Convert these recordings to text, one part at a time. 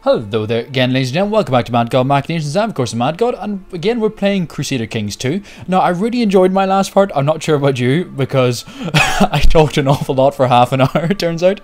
Hello there again, ladies and gentlemen, welcome back to Madgod Machinations. I'm of course Madgod, and again we're playing Crusader Kings 2. Now, I really enjoyed my last part. I'm not sure about you, because I talked an awful lot for half an hour, it turns out.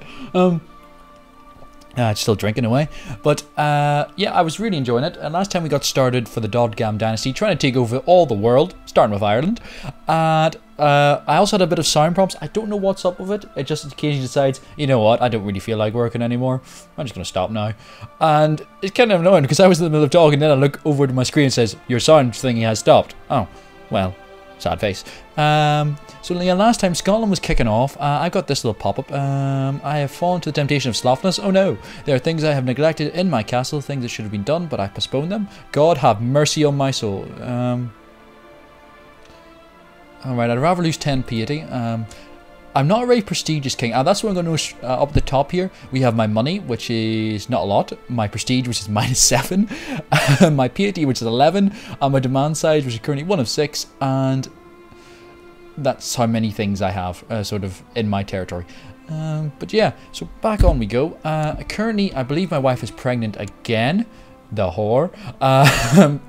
Still drinking away. But, yeah, I was really enjoying it. And last time we got started for the Dodgam Dynasty, trying to take over all the world, starting with Ireland. And I also had a bit of sound problems. I don't know what's up with it. It just occasionally decides, you know what, I don't really feel like working anymore. I'm just going to stop now. And it's kind of annoying, because I was in the middle of talking, and then I look over to my screen and it says, your sound thingy has stopped. Oh, well. Sad face. So yeah, last time Scotland was kicking off, I got this little pop-up. I have fallen to the temptation of slothfulness. Oh no, there are things I have neglected in my castle, things that should have been done, but I postponed them. God have mercy on my soul. Alright, I'd rather lose 10 piety. I'm not a very prestigious king. That's what I'm going to up the top here. We have my money, which is not a lot. My prestige, which is -7. My piety, which is 11. And my demand size, which is currently 1 of 6. And that's how many things I have sort of in my territory. But yeah, so back on we go. Currently, I believe my wife is pregnant again. The whore.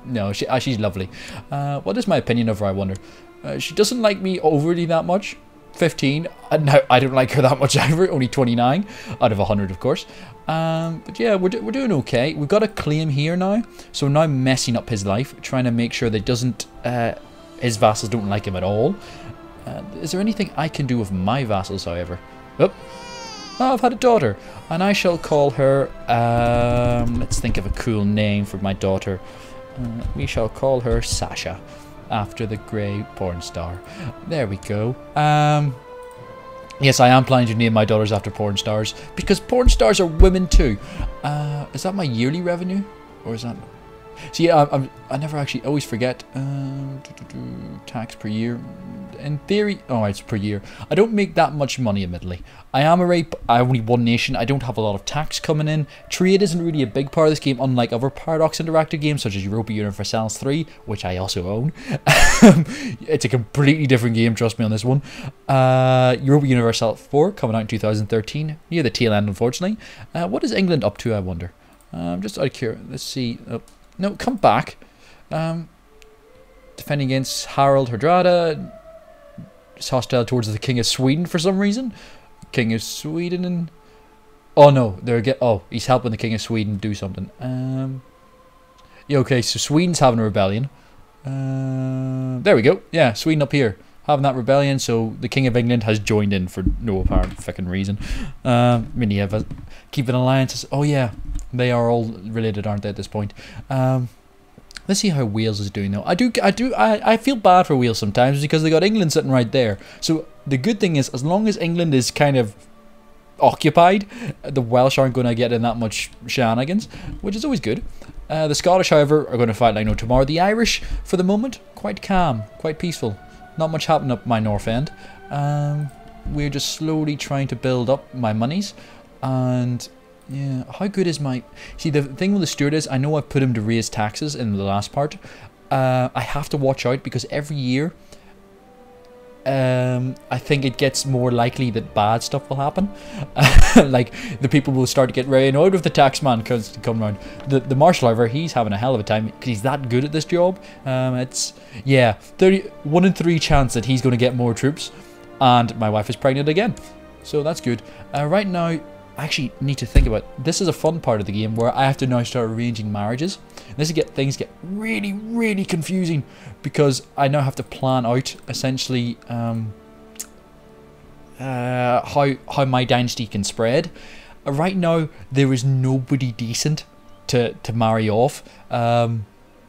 No, she's lovely. What is my opinion of her, I wonder? She doesn't like me overly that much. 15, and now I don't like her that much either, only 29 out of 100 of course. But yeah, we're doing okay. We've got a claim here now, so we're now messing up his life, trying to make sure that his vassals don't like him at all. Is there anything I can do with my vassals, however? Oh, I've had a daughter, and I shall call her, let's think of a cool name for my daughter. We shall call her Sasha, after the grey porn star. There we go. Yes, I am planning to name my daughters after porn stars, because porn stars are women too. Is that my yearly revenue? Or is that... See, I never actually, always forget. Tax per year. In theory, oh, it's per year. I don't make that much money, admittedly. I only one nation. I don't have a lot of tax coming in. Trade isn't really a big part of this game, unlike other Paradox interactive games such as Europa Universalis 3, which I also own. It's a completely different game, trust me on this one. Europa Universalis 4 coming out in 2013, near the tail end, unfortunately. What is England up to, I wonder? Just out of curiosity, let's see. No, come back. Defending against Harald Hardrada. It's hostile towards the King of Sweden for some reason. King of Sweden and... Oh no, he's helping the King of Sweden do something. Yeah, okay, so Sweden's having a rebellion. There we go. Yeah, Sweden up here. Having that rebellion, so the King of England has joined in for no apparent fucking reason. Yeah, keeping alliances. Oh yeah, they are all related, aren't they, at this point? Let's see how Wales is doing though. I feel bad for Wales sometimes because they got England sitting right there. So the good thing is, as long as England is kind of occupied, the Welsh aren't going to get in that much shenanigans, which is always good. The Scottish, however, are going to fight like no tomorrow. The Irish, for the moment, quite calm, quite peaceful. Not much happening up my north end. We're just slowly trying to build up my monies, and yeah, how good is my... See, the thing with the steward is, I know I put him to raise taxes in the last part. I have to watch out, because every year, I think it gets more likely that bad stuff will happen. Like, the people will start to get very annoyed with the tax man because come around. The marshal, however, he's having a hell of a time because he's that good at this job. It's, yeah, 1 in 3 chance that he's going to get more troops, and my wife is pregnant again. So that's good. Right now, I actually need to think about, this is a fun part of the game where I have to now start arranging marriages. Things get really, really confusing, because I now have to plan out essentially how my dynasty can spread. Right now there is nobody decent to marry off.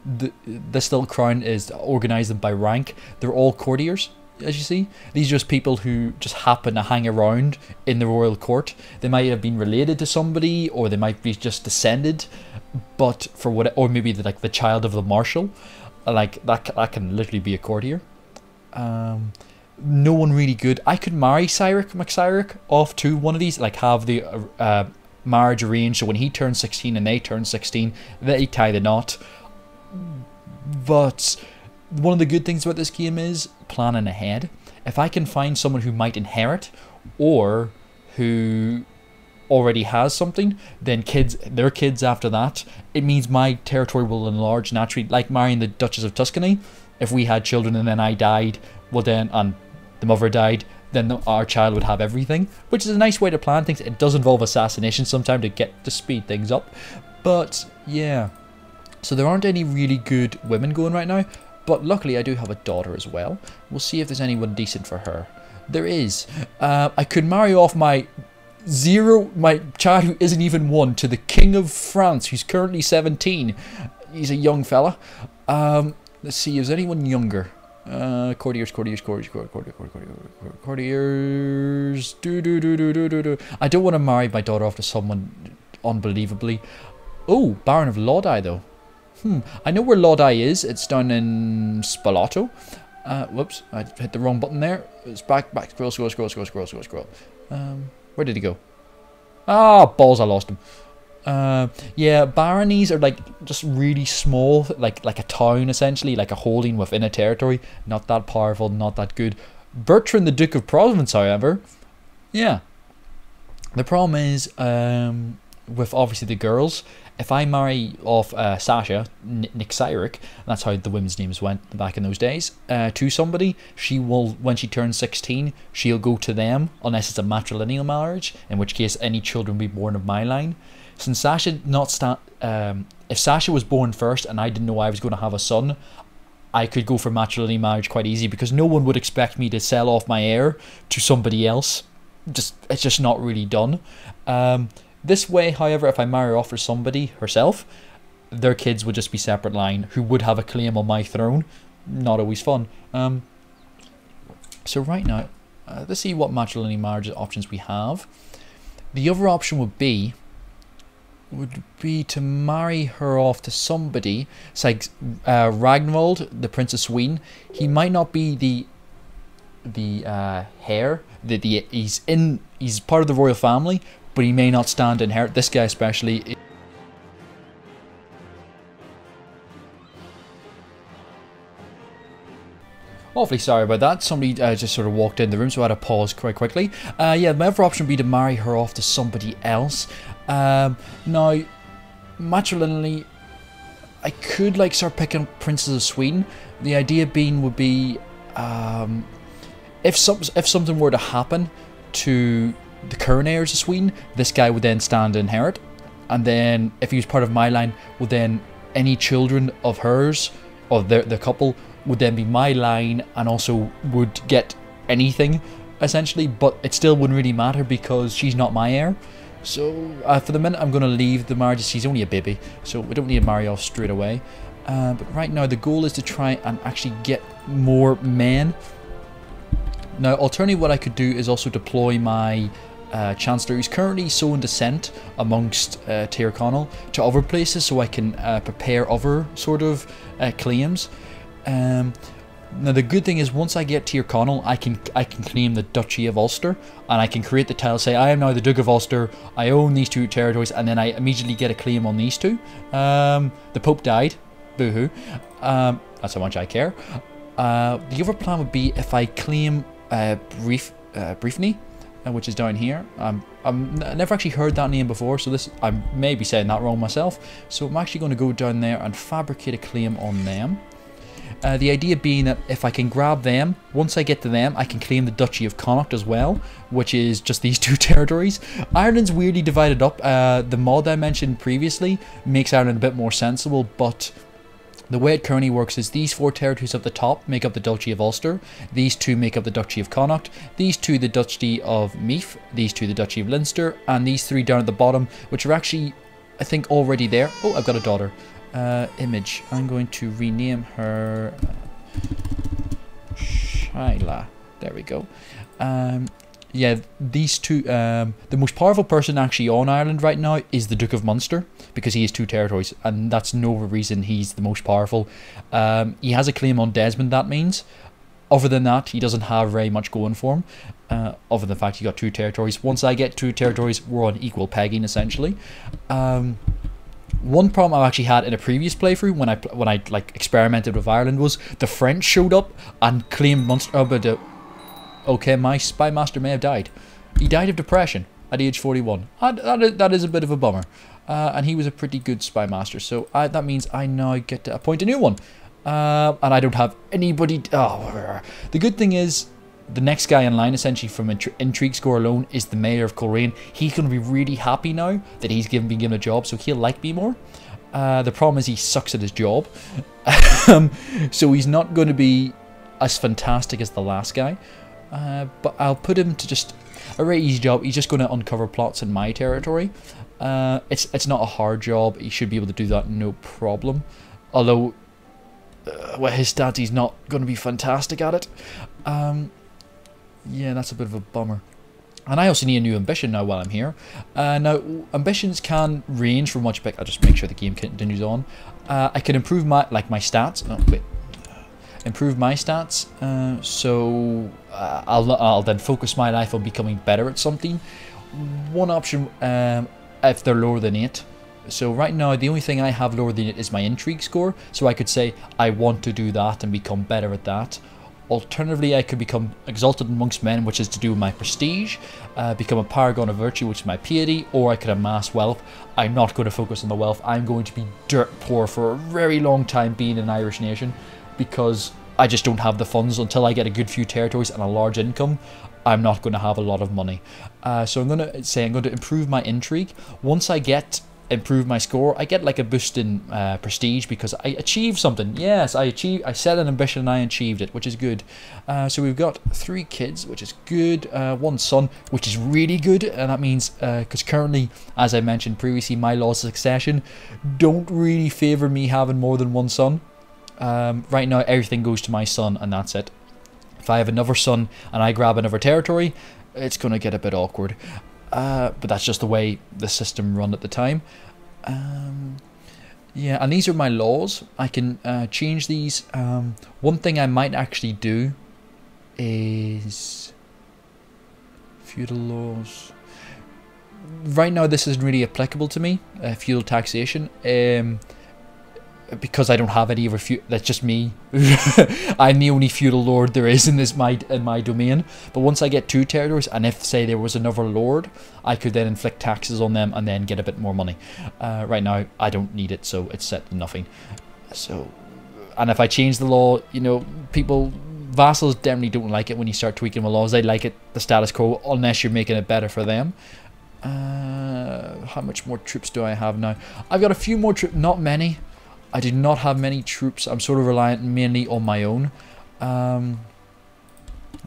This little crown is organised by rank. They're all courtiers. As you see, these are just people who just happen to hang around in the royal court. They might have been related to somebody, or they might be just descended, but for what, or maybe like the child of the marshal, like that can literally be a courtier. No one really good. I could marry MacCyric off to one of these, like have the marriage arranged, so when he turns 16 and they turn 16, they tie the knot. But one of the good things about this game is planning ahead. If I can find someone who might inherit, or who already has something, then their kids after that, it means my territory will enlarge naturally, like marrying the Duchess of Tuscany. If we had children and then I died, well then, and the mother died, then our child would have everything, which is a nice way to plan things. It does involve assassination sometimes to speed things up, but yeah. So there aren't any really good women going right now, but luckily I do have a daughter as well. We'll see if there's anyone decent for her. There is. I could marry off my child who isn't even 1 to the King of France, who's currently 17. He's a young fella. Let's see, is anyone younger? Courtiers. I don't want to marry my daughter off to someone unbelievably. Oh, Baron of Lodi though. I know where Lodi is. It's down in Spalato. Whoops, I hit the wrong button there. It's back. Scroll. Where did he go? Ah, balls, I lost him. Yeah, baronies are like just really small, like a town essentially, like a holding within a territory. Not that powerful, not that good. Bertrand, the Duke of Provence, however, yeah. The problem is, with obviously the girls, if I marry off Sasha, Nixirik, that's how the women's names went back in those days, to somebody, she will, when she turns 16, she'll go to them, unless it's a matrilineal marriage, in which case any children will be born of my line. Since Sasha if Sasha was born first and I didn't know I was going to have a son, I could go for matrilineal marriage quite easy, because no one would expect me to sell off my heir to somebody else. It's just not really done. This way, however, if I marry off for somebody herself, their kids would just be separate line who would have a claim on my throne. Not always fun. So right now, let's see what matrilineal marriage options we have. The other option would be to marry her off to somebody. It's like Ragnvald, the Prince of Sweden. He might not be the heir. He's part of the royal family, but he may not stand to inherit. This guy especially. Awfully sorry about that. Somebody just sort of walked in the room, so I had to pause quite quickly. Yeah, my other option would be to marry her off to somebody else. Now, matrilineally, I could like start picking princes of Sweden. The idea being would be, if something were to happen to the current heirs of Sweden, this guy would then stand to inherit, and then if he was part of my line, well then any children of hers, or the couple, would then be my line and also would get anything essentially, but it still wouldn't really matter because she's not my heir. So for the minute I'm going to leave the marriage. She's only a baby, so we don't need to marry off straight away. But right now the goal is to try and actually get more men. Now alternatively, what I could do is also deploy my Chancellor, who's currently so in descent amongst Tyrone, to other places, so I can prepare other sort of claims. Now the good thing is, once I get Tyrone, I can claim the Duchy of Ulster, and I can create the title, say I am now the Duke of Ulster, I own these 2 territories, and then I immediately get a claim on these 2. The Pope died, boo-hoo. That's how much I care. The other plan would be if I claim Briefny, which is down here. I never actually heard that name before, so I may be saying that wrong myself. So I'm actually going to go down there and fabricate a claim on them. The idea being that if I can grab them, once I get to them, I can claim the Duchy of Connaught as well, which is just these 2 territories. Ireland's weirdly divided up. The mod I mentioned previously makes Ireland a bit more sensible, but the way it currently works is these 4 territories at the top make up the Duchy of Ulster, these 2 make up the Duchy of Connaught, these 2 the Duchy of Meath, these 2 the Duchy of Leinster, and these 3 down at the bottom, which are actually, I think, already there. Oh, I've got a daughter. Image. I'm going to rename her Shyla. There we go. Yeah, these 2, the most powerful person actually on Ireland right now is the Duke of Munster, because he has 2 territories, and that's no reason he's the most powerful. He has a claim on Desmond, that means. Other than that, he doesn't have very much going for him, other than the fact he got 2 territories. Once I get 2 territories, we're on equal pegging, essentially. One problem I've actually had in a previous playthrough when I like experimented with Ireland was the French showed up and claimed Munster. Oh, but okay, my spy master may have died. He died of depression. at age 41. That is a bit of a bummer. And he was a pretty good spy master, so that means I now get to appoint a new one. And I don't have anybody. Oh, the good thing is, the next guy in line, essentially from intrigue score alone, is the mayor of Coleraine. He's going to be really happy now that he's been given a job, so he'll like me more. The problem is he sucks at his job, so he's not going to be as fantastic as the last guy. But I'll put him to just a very easy job. He's just going to uncover plots in my territory. It's not a hard job. He should be able to do that no problem. Although, with his stats, he's not going to be fantastic at it. Yeah, that's a bit of a bummer. And I also need a new ambition now while I'm here. Now, ambitions can range from much big. I'll just make sure the game continues on. I can improve my stats. Oh, wait. Improve my stats. So I'll then focus my life on becoming better at something. One option, if they're lower than 8. So right now, the only thing I have lower than it is my intrigue score. So I could say I want to do that and become better at that. Alternatively, I could become exalted amongst men, which is to do with my prestige, become a paragon of virtue, which is my piety, or I could amass wealth. I'm not going to focus on the wealth. I'm going to be dirt poor for a very long time being an Irish nation, because I just don't have the funds. Until I get a good few territories and a large income, I'm not going to have a lot of money. So I'm going to say I'm going to improve my intrigue. Once I improve my score, I get like a boost in prestige because I achieved something. Yes, I set an ambition and I achieved it, which is good. So we've got 3 kids, which is good. 1 son, which is really good, and that means because currently, as I mentioned previously, my laws of succession don't really favor me having more than 1 son. Right now, everything goes to my son, and that's it. If I have another son and I grab another territory, it's going to get a bit awkward. But that's just the way the system run at the time. Yeah, and these are my laws. I can change these. One thing I might actually do is feudal laws. Right now, this isn't really applicable to me. Feudal taxation. Because I don't have any other feudal, that's just me. I'm the only feudal lord there is in my domain. But once I get 2 territories, and if say there was another lord, I could then inflict taxes on them and then get a bit more money. Right now I don't need it, so it's set to nothing. So, and if I change the law, you know, vassals definitely don't like it when you start tweaking the laws. They like it the status quo unless you're making it better for them. How much more troops do I have now? I've got a few more troops, not many. I do not have many troops. I'm sort of reliant mainly on my own.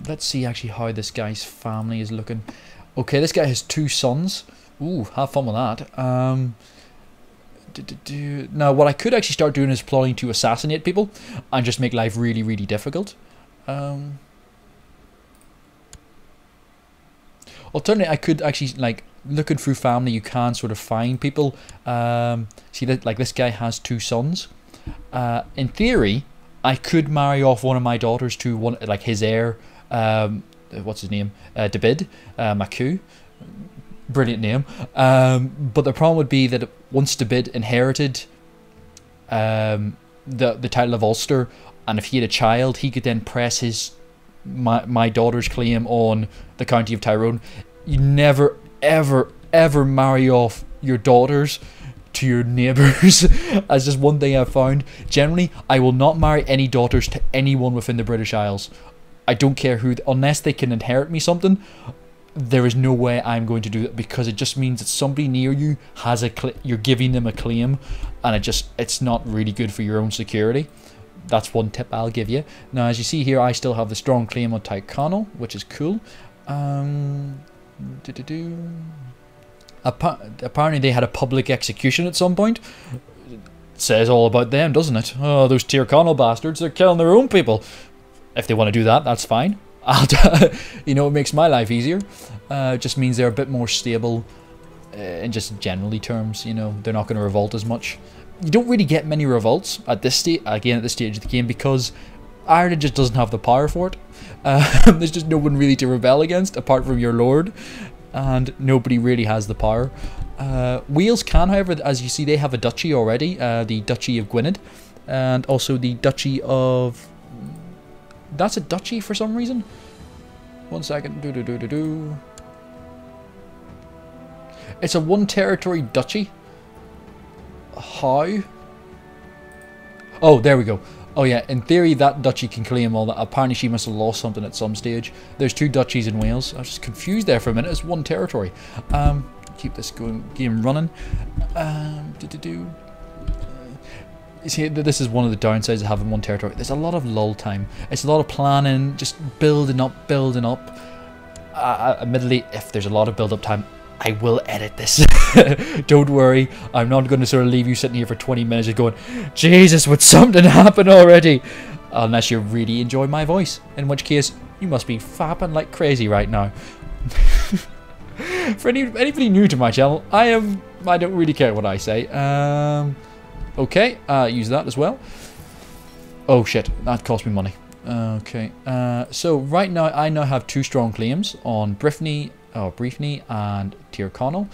Let's see actually how this guy's family is looking. Okay, this guy has 2 sons. Ooh, have fun with that. Now, what I could actually start doing is plotting to assassinate people and just make life really, really difficult. Alternatively, I could actually, like, looking through family, you can sort of find people. See that, like, this guy has 2 sons. In theory, I could marry off one of my daughters to one, like, his heir. What's his name? David Maku. Brilliant name. But the problem would be that once David inherited the title of Ulster, and if he had a child, he could then press my daughter's claim on the county of Tyrone. You never, ever, ever marry off your daughters to your neighbours. That's just one thing I've found. Generally, I will not marry any daughters to anyone within the British Isles. I don't care who, unless they can inherit me something. There is no way I'm going to do that, because it just means that somebody near you has you're giving them a claim, and it's not really good for your own security. That's one tip I'll give you. Now, as you see here, I still have the strong claim on Tyrone, which is cool. Apparently they had a public execution at some point. It says all about them, doesn't it? Oh, those Tyrconnell bastards, they're killing their own people. If they want to do that, that's fine. You know, it makes my life easier. It just means they're a bit more stable in just generally terms. You know, they're not going to revolt as much. You don't really get many revolts at this stage, again, at this stage of the game, because Ireland just doesn't have the power for it. There's just no one really to rebel against apart from your lord, and nobody really has the power. Wales can, however, as you see, they have a duchy already, the Duchy of Gwynedd, and also the Duchy of... That's a duchy for some reason. 1 second. It's a one territory duchy. How? Oh, there we go. Oh yeah, in theory that duchy can claim all that. Apparently she must have lost something at some stage. There's 2 duchies in Wales. I was just confused there for a minute. It's one territory. Keep this game running. You see, this is one of the downsides of having one territory. There's a lot of lull time. It's a lot of planning, just building up, building up. Admittedly, if there's a lot of build-up time, I will edit this. Don't worry, I'm not going to sort of leave you sitting here for 20 minutes just going, Jesus, would something happen already? Unless you really enjoy my voice, in which case you must be fapping like crazy right now. For anybody new to my channel, I don't really care what I say. Okay, use that as well. Oh shit, that cost me money. Okay, so right now I now have 2 strong claims on Briefny and Tyrone,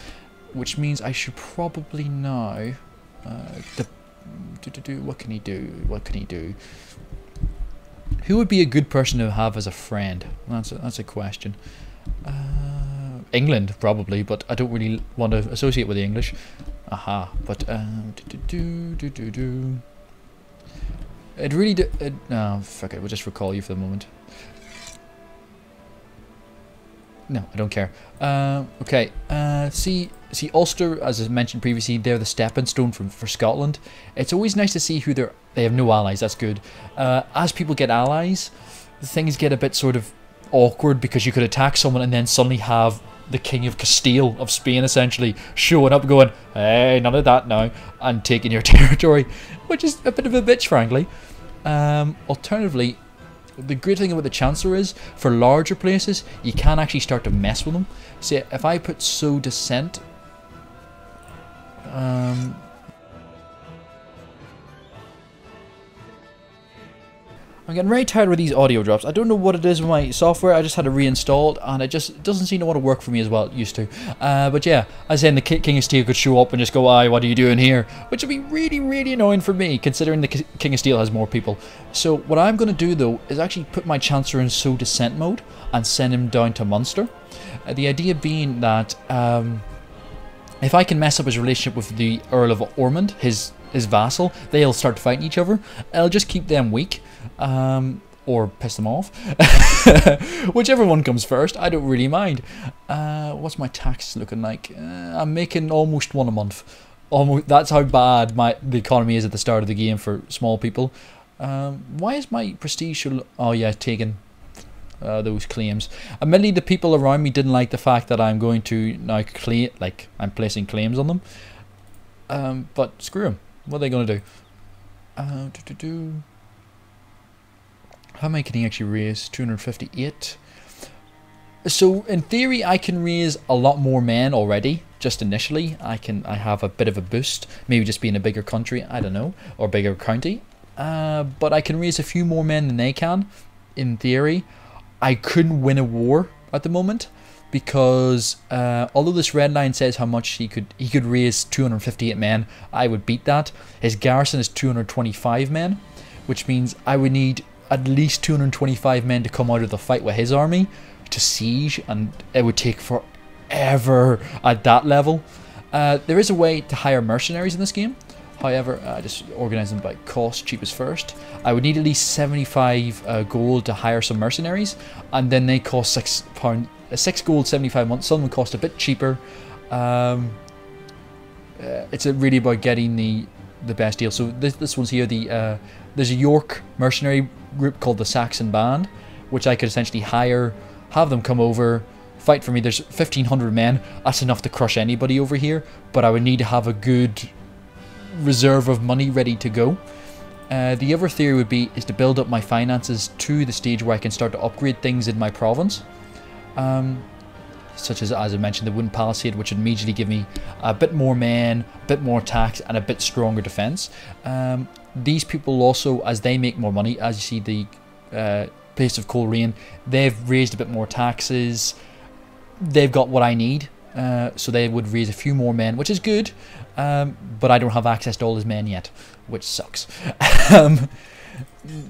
which means I should probably now what can he do? What can he do? Who would be a good person to have as a friend? That's a question. England probably, but I don't really want to associate with the English. Aha, but it really no, fuck it, we'll just recall you for the moment. No, I don't care. Okay, see Ulster, as I mentioned previously, they're the stepping stone for Scotland. It's always nice to see who they have no allies, that's good. As people get allies, things get a bit sort of awkward because you could attack someone and then suddenly have the King of Castile, of Spain essentially, showing up going, hey, none of that now, and taking your territory, which is a bit of a bitch, frankly. Alternatively, the great thing about the Chancellor is, for larger places, you can actually start to mess with them. See, if I put sow descent, I'm getting very tired with these audio drops. I don't know what it is with my software. I just had it reinstalled and it just doesn't seem to want to work for me as well it used to. But yeah, I was saying the King of Steel could show up and just go, "Aye, what are you doing here?" Which would be really, really annoying for me, considering the King of Steel has more people. So what I'm going to do though is actually put my Chancellor in sow descent mode and send him down to Munster. The idea being that if I can mess up his relationship with the Earl of Ormond, his vassal, they'll start fighting each other. I'll just keep them weak. Or piss them off. Whichever one comes first, I don't really mind. What's my tax looking like? I'm making almost 1 a month. Almost. That's how bad the economy is at the start of the game for small people. Why is my prestige so... Oh yeah, taking those claims. Admittedly, the people around me didn't like the fact that I'm going to now claim, like I'm placing claims on them. But screw them. What are they going to do? How many can he actually raise? 258. So in theory, I can raise a lot more men already. Just initially, I have a bit of a boost. Maybe just being a bigger country, I don't know, or bigger county. But I can raise a few more men than they can. In theory, I couldn't win a war at the moment because although this red line says how much he could raise 258 men, I would beat that. His garrison is 225 men, which means I would need at least 225 men to come out of the fight with his army to siege, and it would take forever at that level. There is a way to hire mercenaries in this game. However, I just organise them by cost, cheapest first. I would need at least 75 gold to hire some mercenaries, and then they cost £6 gold, 75 months. Some would cost a bit cheaper. It's really about getting the best deal. So this one's here. There's a York mercenary group called the Saxon Band, which I could essentially hire, have them come over, fight for me. There's 1,500 men. That's enough to crush anybody over here, but I would need to have a good reserve of money ready to go. The other theory is to build up my finances to the stage where I can start to upgrade things in my province. Such as I mentioned, the Wooden Palisade, which would immediately give me a bit more men, a bit more tax, and a bit stronger defense. These people also, as they make more money, as you see the place of Coleraine, they've raised a bit more taxes. They've got what I need, so they would raise a few more men, which is good, but I don't have access to all his men yet, which sucks.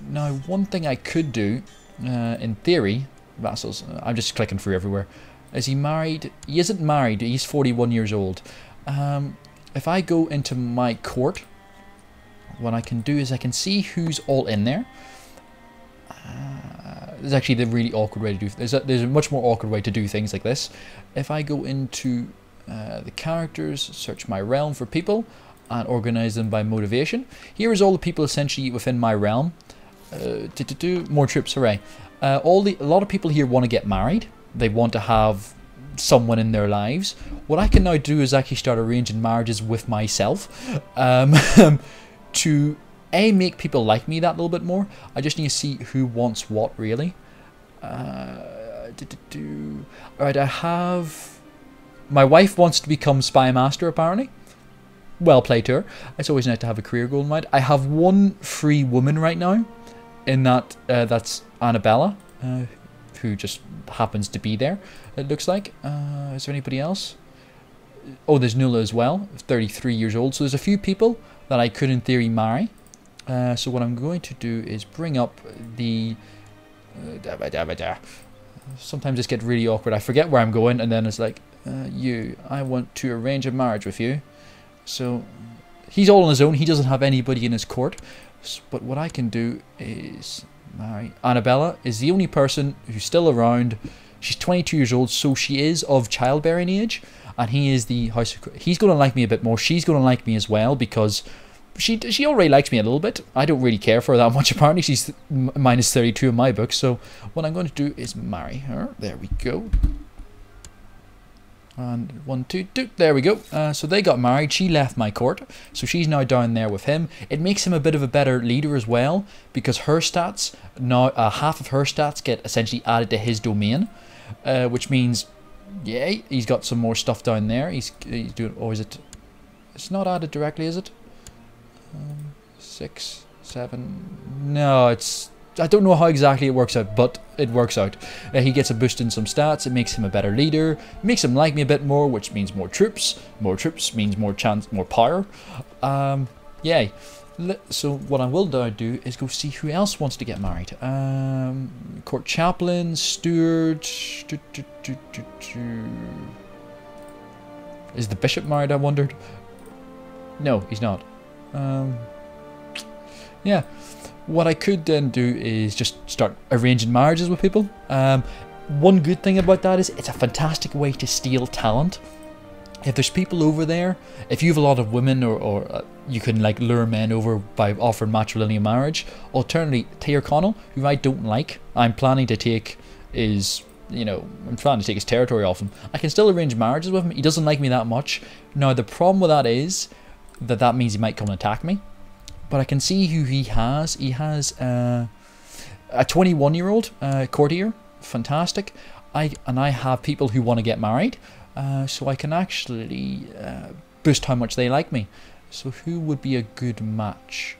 Now, one thing I could do, in theory, vassals, I'm just clicking through everywhere. Is he married? He isn't married. He's 41 years old. If I go into my court, what I can do is I can see who's all in there. There's actually the really awkward way to do. There's a much more awkward way to do things like this. If I go into the characters, search my realm for people, and organize them by motivation. Here is all the people essentially within my realm. More troops, hooray! A lot of people here want to get married. They want to have someone in their lives. What I can now do is actually start arranging marriages with myself to make people like me that little bit more. I just need to see who wants what really. Alright, I have... My wife wants to become Spy Master apparently. Well played to her. It's always nice to have a career goal in mind. I have one free woman right now. In that, that's Annabella, who just happens to be there, it looks like. Is there anybody else? Oh, there's Nuala as well, 33 years old. So there's a few people that I could, in theory, marry. So what I'm going to do is bring up the... Sometimes this gets really awkward. I forget where I'm going, and then it's like, I want to arrange a marriage with you. So he's all on his own. He doesn't have anybody in his court. But what I can do is marry. Annabella is the only person who's still around. She's 22 years old, so she is of childbearing age, and he is the house. He's going to like me a bit more. She's going to like me as well because she already likes me a little bit. I don't really care for her that much. Apparently, she's minus 32 in my book. So what I'm going to do is marry her. There we go. And 1, 2, 2. There we go. So they got married. She left my court. So she's now down there with him. It makes him a bit of a better leader as well. Because her stats, now half of her stats get essentially added to his domain. Which means, yeah, he's got some more stuff down there. He's doing, or is it? It's not added directly, is it? 6, 7. No, it's... I don't know how exactly it works out, but it works out. He gets a boost in some stats. It makes him a better leader. It makes him like me a bit more, which means more troops. More troops means more chance, more power. Yay. So what I will now do is go see who else wants to get married. Court chaplain, steward. Is the bishop married? I wondered. No, he's not. Yeah. What I could then do is just start arranging marriages with people. One good thing about that is it's a fantastic way to steal talent. If there's people over there, if you have a lot of women or you can like lure men over by offering matrilineal marriage. Alternatively, Tyrone, who I don't like, I'm planning to take his, I'm trying to take his territory off him. I can still arrange marriages with him. He doesn't like me that much. Now the problem with that is that means he might come and attack me. But I can see who he has. He has a 21-year-old courtier. Fantastic. I have people who want to get married. So I can actually boost how much they like me. So who would be a good match?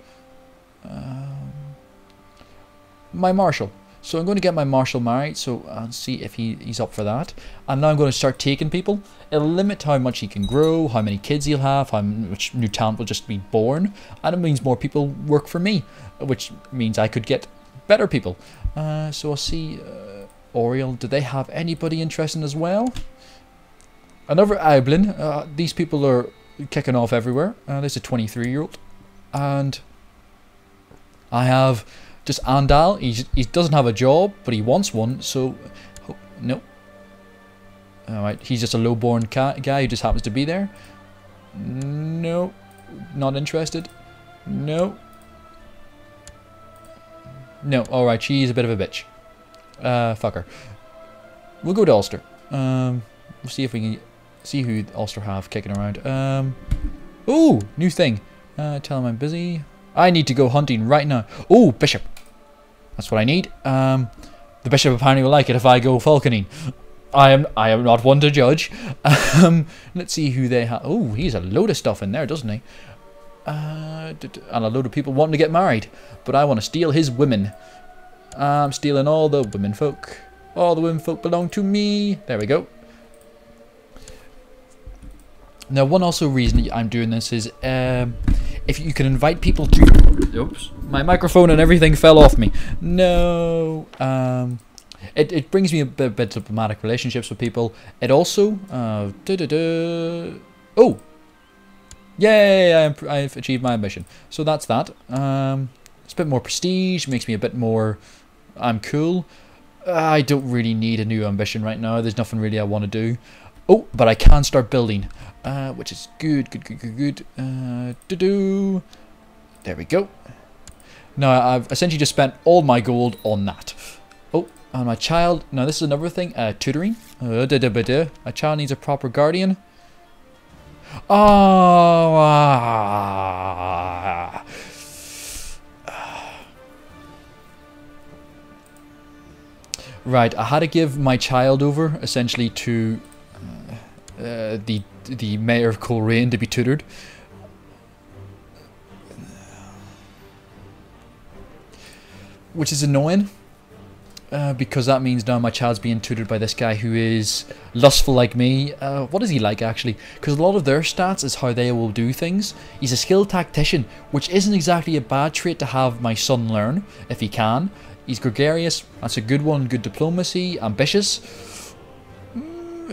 My marshal. So I'm going to get my marshal married. So I'll see if he's up for that. And now I'm going to start taking people. It'll limit how much he can grow, how many kids he'll have, how much new talent will just be born. And it means more people work for me, which means I could get better people. So I'll see Oriel. Do they have anybody interesting as well? Another Aiblin. These people are kicking off everywhere. There's a 23-year-old. And I have just Andal. He doesn't have a job, but he wants one. So, no. Alright, he's just a low-born guy who just happens to be there. No. Not interested. No. No. Alright, she's a bit of a bitch. Fuck her. We'll go to Ulster. We'll see if we can see who Ulster have kicking around. Ooh, new thing. Tell him I'm busy. I need to go hunting right now. Oh, bishop. That's what I need. The bishop apparently will like it if I go falconing. I am not one to judge. Let's see who they have. Oh, he's a load of stuff in there, doesn't he? And a load of people wanting to get married. But I want to steal his women. I'm stealing all the women folk. All the women folk belong to me. There we go. Now, one also reason I'm doing this is if you can invite people to... Oops. My microphone and everything fell off me. No. it brings me a bit of diplomatic relationships with people. It also oh, yay! I've achieved my ambition. So that's that. It's a bit more prestige. Makes me a bit more. I'm cool. I don't really need a new ambition right now. There's nothing really I want to do. Oh, but I can start building, which is good. There we go. Now I've essentially just spent all my gold on that. Oh, and my child. Now this is another thing. Tutoring. A child needs a proper guardian. Oh. Right, I had to give my child over essentially to the mayor of Coleraine to be tutored. Which is annoying, because that means now my child's being tutored by this guy who is lustful like me. What is he like actually? Because a lot of their stats is how they will do things. He's a skilled tactician, which isn't exactly a bad trait to have my son learn, if he can. He's gregarious, that's a good one, good diplomacy, ambitious.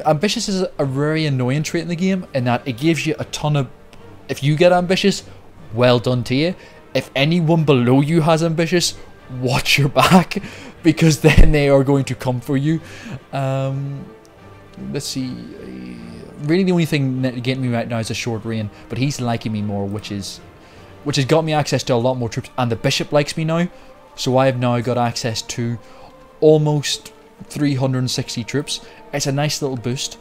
Ambitious is a very annoying trait in the game, in that it gives you a ton of... If you get ambitious, well done to you. If anyone below you has ambitious, watch your back, because then they are going to come for you. Let's see. Really the only thing getting me right now is a short reign, but he's liking me more, which has got me access to a lot more troops, and the bishop likes me now. So I have now got access to almost 360 troops. It's a nice little boost.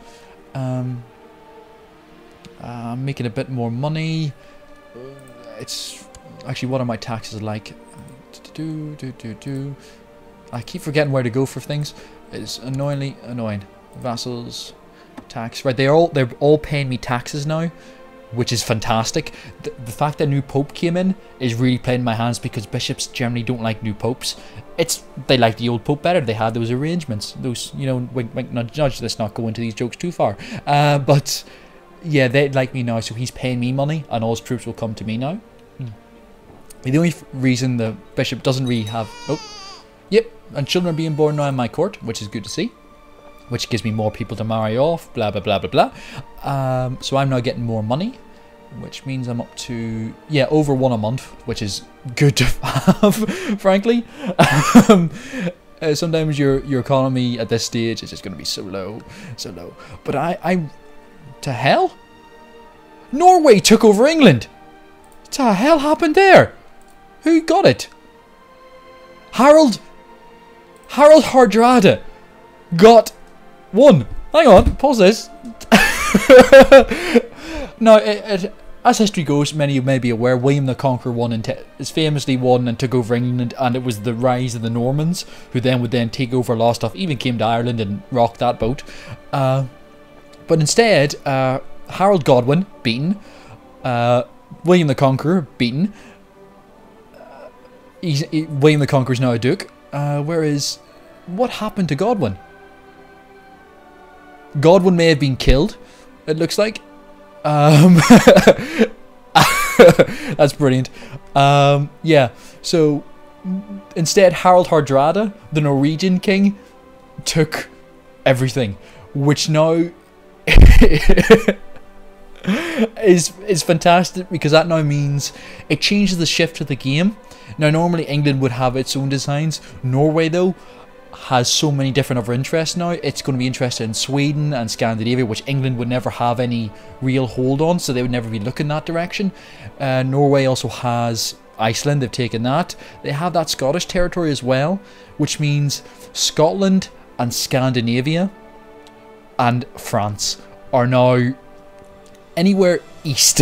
I'm making a bit more money. It's actually, what are my taxes like? I keep forgetting where to go for things. It's annoyingly annoying. Vassals, tax. Right, they're all paying me taxes now, which is fantastic. The fact that new pope came in is really playing in my hands, because bishops generally don't like new popes. They like the old pope better. They had those arrangements, those, you know, wink wink nudge nudge. Let's not go into these jokes too far. But yeah, they like me now, so he's paying me money, and all his troops will come to me now. The only reason the bishop doesn't really have... Oh, yep, and children are being born now in my court, which is good to see. Which gives me more people to marry off, blah, blah, blah, blah, blah. So I'm now getting more money, which means I'm up to, yeah, over 1 a month, which is good to have, frankly. Sometimes your economy at this stage is just going to be so low. But I to hell? Norway took over England! What the hell happened there? Who got it? Harold Hardrada got one. Hang on, pause this. No, as history goes, many of you may be aware, William the Conqueror is famously won and took over England, and it was the rise of the Normans, who then would take over a lot of stuff, even came to Ireland and rocked that boat. But instead, Harold Godwin, beaten. William the Conqueror, beaten. William the Conqueror is now a duke. Whereas, what happened to Godwin? Godwin may have been killed, it looks like. That's brilliant. Yeah, so instead Harold Hardrada, the Norwegian king, took everything, which now is fantastic, because that now means it changes the shift of the game. Now normally England would have its own designs. Norway though has so many different other interests now. It's going to be interested in Sweden and Scandinavia, which England would never have any real hold on, so they would never be looking that direction. Norway also has Iceland, they've taken that. They have that Scottish territory as well, which means Scotland and Scandinavia and France are now anywhere east.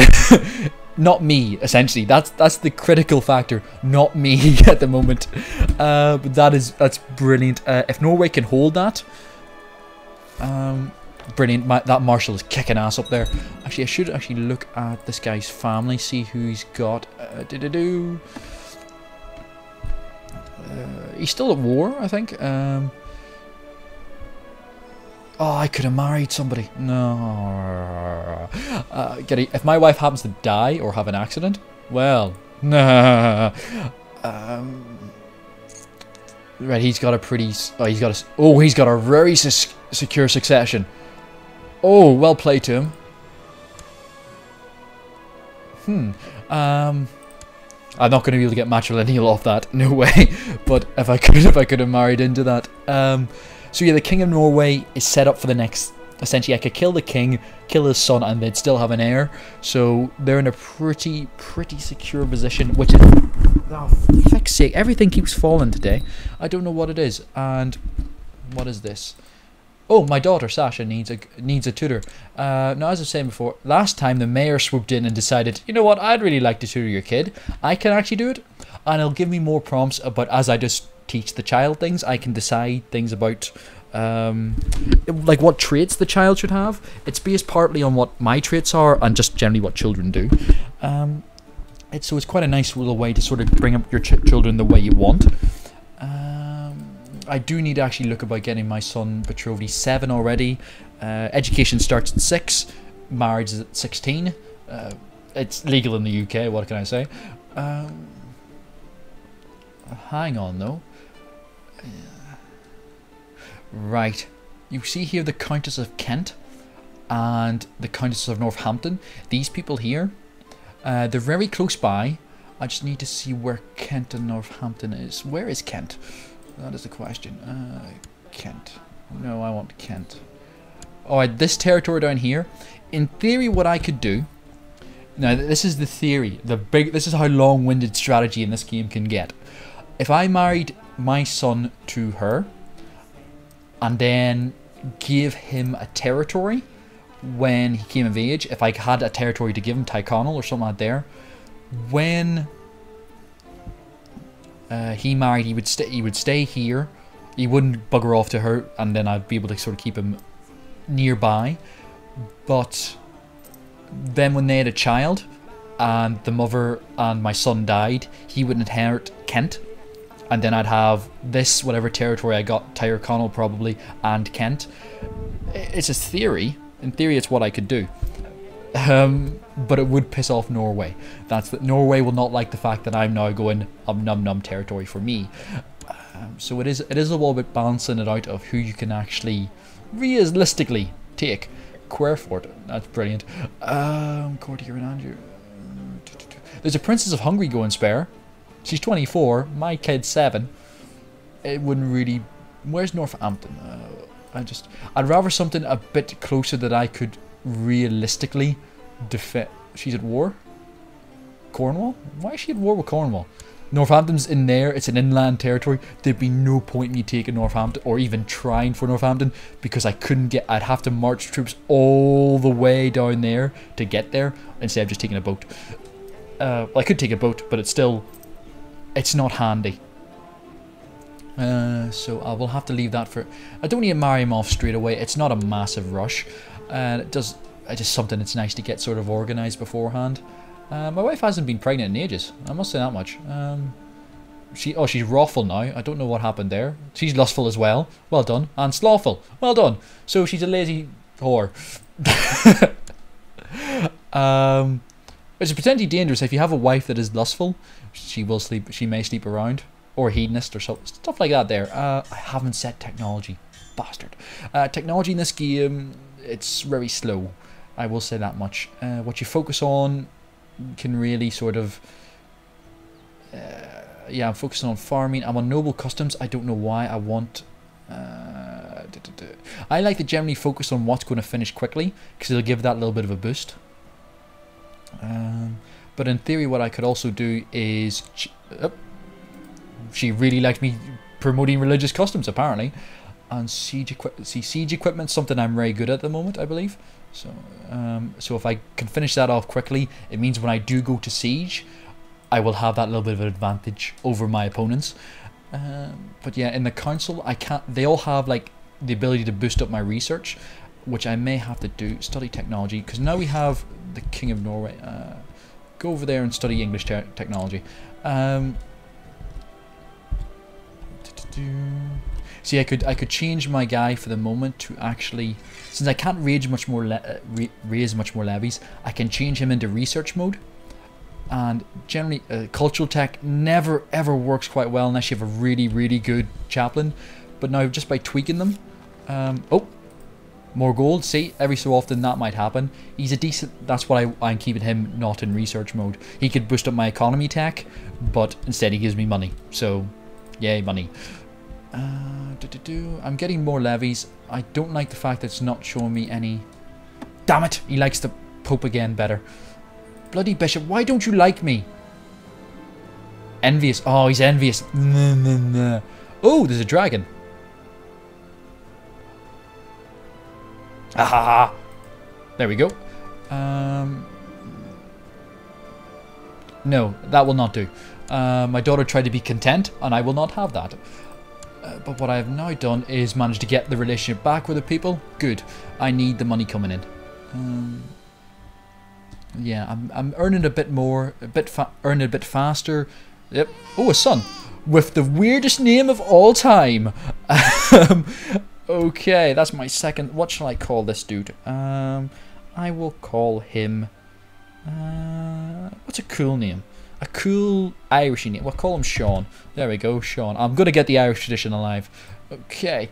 Not me, essentially. That's the critical factor. Not me at the moment. But that's brilliant. If Norway can hold that, brilliant. That marshal is kicking ass up there. Actually, I should actually look at this guy's family, see who he's got. He's still at war, I think. Oh, I could have married somebody. No. If my wife happens to die or have an accident, well, nah. Right, he's got a pretty... Oh, he's got a very secure succession. Oh, well played to him. I'm not going to be able to get matrilineal off that, no way. But if I could have married into that. So yeah, the King of Norway is set up for the next... Essentially, I could kill the king, kill his son, and they'd still have an heir. So they're in a pretty secure position, which is... Oh, for fuck's sake, everything keeps falling today. I don't know what it is. And what is this? Oh, my daughter Sasha needs a tutor. Now, as I was saying before, last time the mayor swooped in and decided, you know what, I'd really like to tutor your kid. I can actually do it, and it'll give me more prompts about, as I just teach the child things, I can decide things about like what traits the child should have. It's based partly on what my traits are and just generally what children do. So it's quite a nice little way to sort of bring up your children the way you want. I do need to actually look about getting my son betrothed. He's 7 already. Education starts at 6. Marriage is at 16. It's legal in the UK, what can I say? Hang on though. Right. You see here the Countess of Kent and the Countess of Northampton. These people here, they're very close by. I just need to see where Kent and Northampton is. Where is Kent? That is the question. Kent. No, I want Kent. Alright, this territory down here. In theory, what I could do... Now, this is the theory. This is how long-winded strategy in this game can get. If I married my son to her, and then give him a territory when he came of age, if I had a territory to give him, Tyrone or something like there, when he married, he would stay here. He wouldn't bugger off to her, and then I'd be able to sort of keep him nearby. But then when they had a child, and the mother and my son died, he would inherit Kent, and then I'd have this, whatever territory I got, Tyrone probably, and Kent. It's a theory. In theory, it's what I could do. But it would piss off Norway. That's that. Norway will not like the fact that I'm now going num territory for me. So it is a little bit balancing it out of who you can actually realistically take. Querfort, that's brilliant. Courtier and Andrew. There's a Princess of Hungary going spare. She's 24. My kid's 7. It wouldn't really. Where's Northampton? I'd rather something a bit closer that I could realistically defend. She's at war? Cornwall? Why is she at war with Cornwall? Northampton's in there. It's an inland territory. There'd be no point in me taking Northampton or even trying for Northampton because I couldn't get. I'd have to march troops all the way down there to get there instead of just taking a boat. Well, I could take a boat, but it's not handy. So I will have to leave that for... I don't need to marry him off straight away. It's not a massive rush. It's just something that's nice to get sort of organised beforehand. My wife hasn't been pregnant in ages. I must say that much. She's wrathful now. I don't know what happened there. She's lustful as well. Well done. And slothful. Well done. So she's a lazy whore. It's potentially dangerous. If you have a wife that is lustful, she may sleep around. Or hedonist or stuff like that there. I haven't set technology. Bastard. Technology in this game, it's very slow. I will say that much. What you focus on can really sort of... yeah, I'm focusing on farming. I'm on noble customs. I don't know why. I want... I like to generally focus on what's going to finish quickly, because it'll give that little bit of a boost. But in theory, what I could also do is... She really liked me promoting religious customs, apparently. And siege equipment, something I'm very good at the moment, I believe. So, so if I can finish that off quickly, it means when I do go to siege, I will have that little bit of an advantage over my opponents. But yeah, in the council, I can't. They all have like the ability to boost up my research, which I may have to do. Study technology, because now we have the King of Norway. Go over there and study English technology. See, I could change my guy for the moment to actually, since I can't raise much more levies, I can change him into research mode, And generally, cultural tech never ever works quite well unless you have a really, really good chaplain. But now, just by tweaking them... oh! More gold. See, every so often that might happen. He's a decent... That's why I'm keeping him not in research mode. He could boost up my economy tech, but instead he gives me money. So, yay, money. I'm getting more levies. I don't like the fact that it's not showing me any... Damn it! He likes the Pope again better. Bloody Bishop, why don't you like me? Envious. Oh, he's envious. Oh, there's a dragon. Ah, there we go. No, that will not do. My daughter tried to be content, and I will not have that. But what I have now done is managed to get the relationship back with the people. Good. I need the money coming in. Yeah, I'm earning a bit more, earning a bit faster. Yep. Oh, a son with the weirdest name of all time. Okay, that's my second. What shall I call this dude? I will call him... what's a cool name? A cool Irish name. We'll call him Sean. There we go, Sean. I'm going to get the Irish tradition alive. Okay.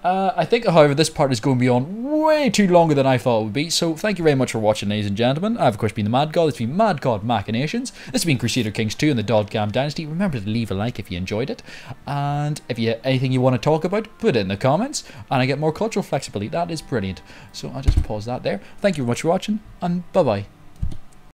I think, however, this part is going to be on way too longer than I thought it would be. So, thank you very much for watching, ladies and gentlemen. I've, of course, been the Madgod. It's been Madgod Machinations. This has been Crusader Kings 2 and the Dodgam Dynasty. Remember to leave a like if you enjoyed it. And if you have anything you want to talk about, put it in the comments. And I get more cultural flexibility. That is brilliant. So, I'll just pause that there. Thank you very much for watching, and bye-bye.